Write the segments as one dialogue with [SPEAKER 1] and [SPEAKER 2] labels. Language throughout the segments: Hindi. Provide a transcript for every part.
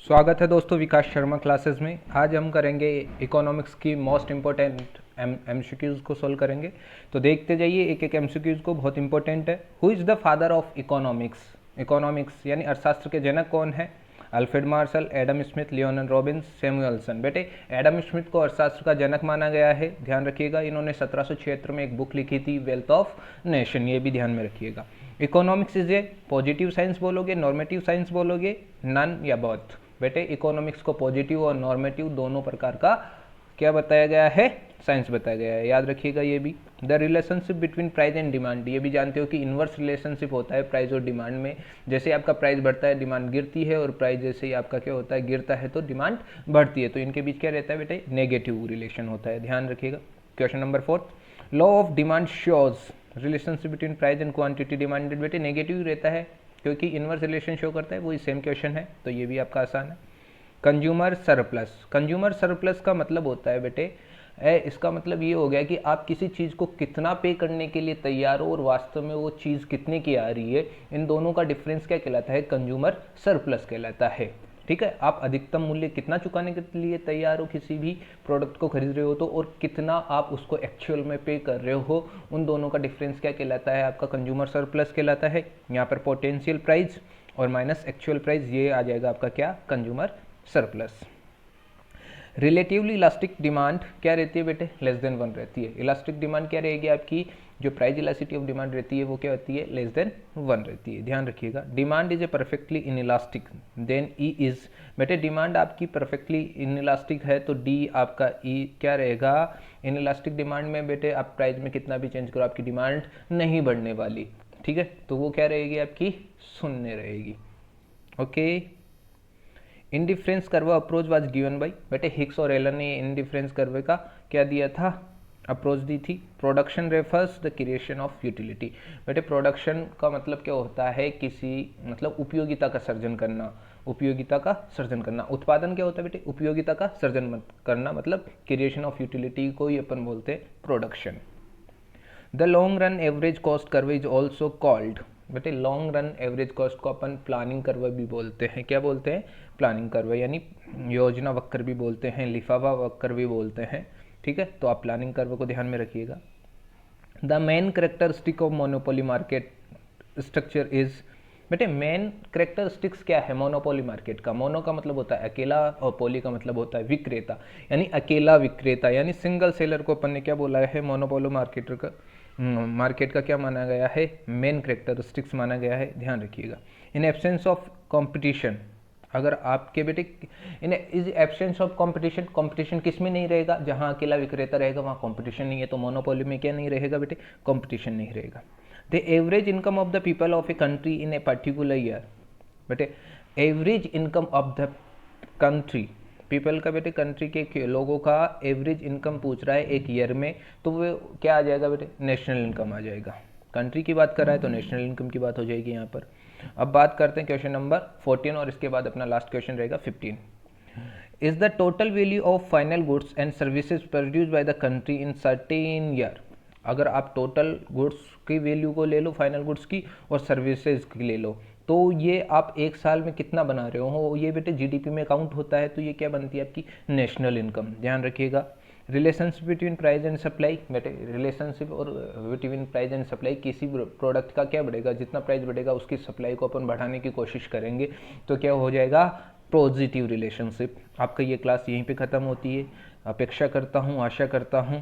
[SPEAKER 1] स्वागत है दोस्तों विकास शर्मा क्लासेस में। आज हम करेंगे इकोनॉमिक्स की मोस्ट इम्पोर्टेंट एमसीक्यूज़ को सोल्व करेंगे। तो देखते जाइए एक एक एमसीक्यूज़ को, बहुत इंपॉर्टेंट है। Who is the father of economics? Economics यानी अर्थशास्त्र के जनक कौन है? Alfred Marshall, Adam Smith, Leonard Robins, Samuelson. बेटे एडम स्मिथ को अर्थशास्त्र का जनक माना गया है, ध्यान रखिएगा। इन्होंने 1776 में एक बुक लिखी थी, वेल्थ ऑफ नेशन, ये भी ध्यान में रखिएगा। Economics is a positive science बोलोगे, नॉर्मेटिव साइंस बोलोगे, नन या बोथ? बेटे इकोनॉमिक्स को पॉजिटिव और नॉर्मेटिव दोनों प्रकार का क्या बताया गया है? साइंस बताया गया है, याद रखिएगा ये भी। The relationship between price and demand, ये भी जानते हो कि इन्वर्स रिलेशनशिप होता है प्राइस और डिमांड में। जैसे आपका प्राइस बढ़ता है डिमांड गिरती है, और प्राइस जैसे ही आपका क्या होता है गिरता है तो डिमांड बढ़ती है। तो इनके बीच क्या रहता है बेटे? नेगेटिव रिलेशन होता है, ध्यान रखिएगा। Question number 4, law of demand shows relationship between price and quantity demanded. बेटे नेगेटिव रहता है क्योंकि इन्वर्स रिलेशन शो करता है, वही सेम क्वेश्चन है, तो ये भी आपका आसान है। कंज्यूमर सरप्लस, कंज्यूमर सरप्लस का मतलब होता है बेटे इसका मतलब ये हो गया कि आप किसी चीज़ को कितना पे करने के लिए तैयार हो और वास्तव में वो चीज़ कितने की आ रही है, इन दोनों का डिफरेंस क्या कहलाता है? कंज्यूमर सरप्लस कहलाता है। ठीक है, आप अधिकतम मूल्य कितना चुकाने के लिए तैयार हो किसी भी प्रोडक्ट को खरीद रहे हो तो, और कितना आप उसको एक्चुअल में पे कर रहे हो, उन दोनों का डिफरेंस क्या कहलाता है? आपका कंज्यूमर सरप्लस कहलाता है। यहाँ पर पोटेंशियल प्राइस और माइनस एक्चुअल प्राइस, ये आ जाएगा आपका क्या? Consumer surplus. Relatively elastic demand क्या रहती है बेटे? लेस देन 1 रहती है। इलास्टिक डिमांड क्या रहेगी आपकी? जो प्राइस इलास्टिसिटी ऑफ डिमांड रहती है वो क्या होती है? लेस देन 1 रहती है, ध्यान रखिएगा। Demand is a perfectly inelastic then E is. बेटे डिमांड आपकी परफेक्टली इन इलास्टिक है तो डी आपका ई क्या रहेगा? इन इलास्टिक डिमांड में बेटे आप प्राइस में कितना भी चेंज करो आपकी डिमांड नहीं बढ़ने वाली, ठीक है, तो वो क्या रहेगी आपकी? शून्य रहेगी। Okay. Indifference curve approach was given by, बेटे हिक्स और एलन ने इंडिफरेंस कर्व का क्या दिया था? अप्रोच दी थी। Production refers the creation of utility. बेटे प्रोडक्शन का मतलब क्या होता है? किसी मतलब उपयोगिता का सर्जन करना, उपयोगिता का सर्जन करना। उत्पादन क्या होता है बेटे? उपयोगिता का सर्जन करना, मतलब क्रिएशन ऑफ यूटिलिटी को ही अपन बोलते हैं production. The long run average cost curve is also called, बेटे लॉन्ग रन एवरेज कॉस्ट को अपन प्लानिंग कर्व भी बोलते हैं। क्या बोलते हैं? प्लानिंग कर्व, यानी योजना वक्र भी बोलते हैं, लिफाफा वक्र भी बोलते हैं, ठीक है। तो आप प्लानिंग कर्व को ध्यान में रखिएगा। The main characteristic of monopoly market structure is, बेटे मेन करेक्टरिस्टिक्स क्या है मोनोपोली मार्केट का? मोनो का मतलब होता है अकेला और पोली का मतलब होता है विक्रेता, यानी अकेला विक्रेता, यानी सिंगल सेलर को अपन ने क्या बोला है? मोनोपोली मार्केट का क्या माना गया है? मेन करेक्टरिस्टिक्स माना गया है, ध्यान रखिएगा। इन एब्सेंस ऑफ कंपटीशन, अगर आपके बेटे in his absence of competition, competition किस में नहीं रहेगा? जहां अकेला विक्रेता रहेगा वहां कंपटीशन नहीं है, तो मोनोपोली में क्या नहीं रहेगा बेटे? कंपटीशन नहीं रहेगा। The average income of the people of a country in a particular year, बेटे average income of the country, people का बेटे कंट्री के लोगों का एवरेज इनकम पूछ रहा है एक ईयर में, तो वो क्या आ जाएगा बेटे? नेशनल इनकम आ जाएगा। कंट्री की बात कर रहा है तो नेशनल इनकम की बात हो जाएगी यहाँ पर। अब बात करते हैं क्वेश्चन नंबर 14 और इसके बाद अपना लास्ट क्वेश्चन रहेगा 15। Is the total value of final goods and services produce by the country in certain year. अगर आप टोटल गुड्स की वैल्यू को ले लो, फाइनल गुड्स की और सर्विसेज की ले लो, तो ये आप एक साल में कितना बना रहे हो, ये बेटे जीडीपी में काउंट होता है, तो ये क्या बनती है आपकी? नेशनल इनकम, ध्यान रखिएगा। Relationship between price and supply, बेटे रिलेशनशिप और बिटवीन प्राइस एंड सप्लाई, किसी प्रोडक्ट का क्या बढ़ेगा? जितना प्राइस बढ़ेगा उसकी सप्लाई को अपन बढ़ाने की कोशिश करेंगे, तो क्या हो जाएगा? Positive relationship. आपका ये क्लास यहीं पे ख़त्म होती है। अपेक्षा करता हूँ, आशा करता हूँ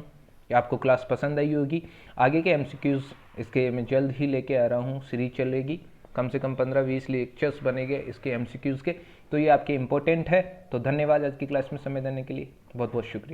[SPEAKER 1] कि आपको क्लास पसंद आई होगी। आगे के एमसीक्यूज़ इसके मैं जल्द ही लेके आ रहा हूँ, सीरीज चलेगी, कम से कम 15-20 लेक्चर्स बनेंगे इसके एमसीक्यूज़ के, तो ये आपके इंपॉर्टेंट है। तो धन्यवाद आज की क्लास में समय देने के लिए, बहुत बहुत शुक्रिया।